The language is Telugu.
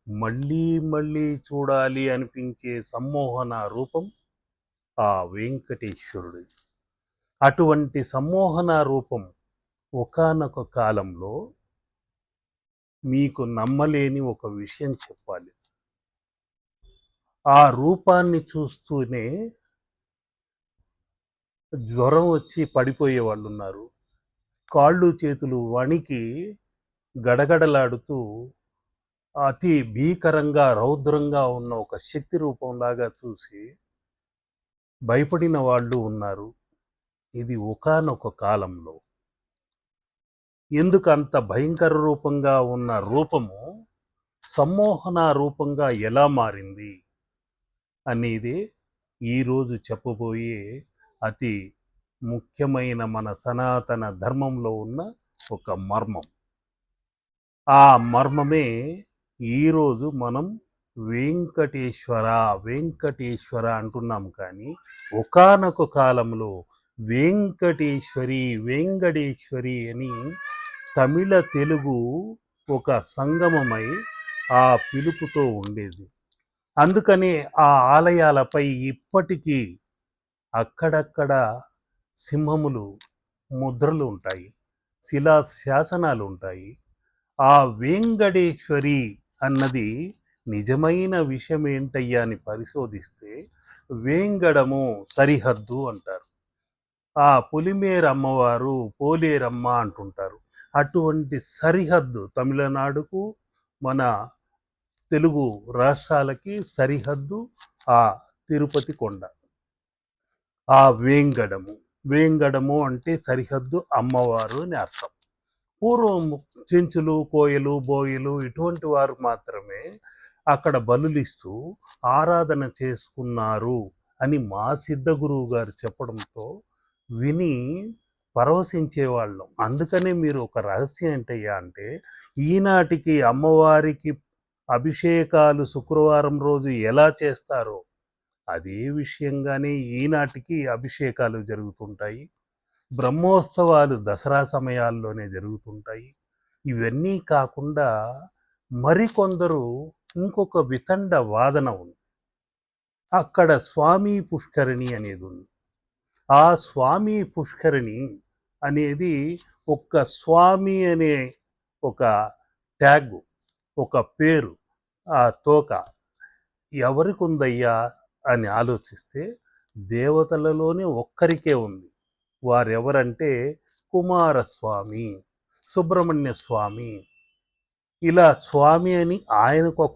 మళ్ళీ మళ్ళీ చూడాలి అనిపించే సమ్మోహన రూపం ఆ వెంకటేశ్వరుడు. అటువంటి సమ్మోహన రూపం ఒకానొక కాలంలో మీకు నమ్మలేని ఒక విషయం చెప్పాలి. ఆ రూపాన్ని చూస్తూనే జ్వరం వచ్చి పడిపోయే వాళ్ళున్నారు. కాళ్ళు చేతులు వణికి గడగడలాడుతూ అతి భీకరంగా రౌద్రంగా ఉన్న ఒక శక్తి రూపంలాగా చూసి భయపడిన వాళ్ళు ఉన్నారు. ఇది ఒకానొక కాలంలో. ఎందుకు అంత భయంకర రూపంగా ఉన్న రూపము సమ్మోహన రూపంగా ఎలా మారింది అనేది ఈరోజు చెప్పబోయే అతి ముఖ్యమైన మన సనాతన ధర్మంలో ఉన్న ఒక మర్మం. ఆ మర్మమే ఈరోజు మనం వెంకటేశ్వర వెంకటేశ్వర అంటున్నాం. కానీ ఒకానొక కాలంలో వెంకటేశ్వరి వెంకటేశ్వరి అని తమిళ తెలుగు ఒక సంగమమై ఆ పిలుపుతో ఉండేది. అందుకనే ఆ ఆలయాలపై ఇప్పటికీ అక్కడక్కడ సింహములు ముద్రలు ఉంటాయి, శిలా శాసనాలు ఉంటాయి. ఆ వెంకటేశ్వరి అన్నది నిజమైన విషయం ఏంటయ్యా అని పరిశోధిస్తే వేంగడము సరిహద్దు అంటారు. ఆ పులిమేర అమ్మవారు పోలేరమ్మ అంటుంటారు. అటువంటి సరిహద్దు తమిళనాడుకు మన తెలుగు రాష్ట్రాలకి సరిహద్దు ఆ తిరుపతి కొండ. ఆ వేంగడము అంటే సరిహద్దు అమ్మవారు అని అర్థం. పూర్వం చెంచులు కోయలు బోయలు ఇటువంటి వారు మాత్రమే అక్కడ బలులిస్తూ ఆరాధన చేసుకున్నారు అని మా సిద్ధ గురువు గారు చెప్పడంతో విని పరవశించేవాళ్ళం. అందుకనే మీరు ఒక రహస్యం ఏంటయ్యా అంటే, ఈనాటికి అమ్మవారికి అభిషేకాలు శుక్రవారం రోజు ఎలా చేస్తారో అదే విషయంగానే ఈనాటికి అభిషేకాలు జరుగుతుంటాయి. బ్రహ్మోత్సవాలు దసరా సమయాల్లోనే జరుగుతుంటాయి. ఇవన్నీ కాకుండా మరికొందరు ఇంకొక వితండ వాదన ఉంది. అక్కడ స్వామి పుష్కరిణి అనేది ఉంది. ఆ స్వామి పుష్కరిణి అనేది ఒక స్వామి అనే ఒక ట్యాగ్, ఒక పేరు, ఆ తోక ఎవరికి ఉందయ్యా అని ఆలోచిస్తే దేవతలలోనే ఒక్కరికే ఉంది. వారెవరంటే కుమారస్వామి, సుబ్రహ్మణ్య స్వామి. ఇలా స్వామి అని ఆయనకు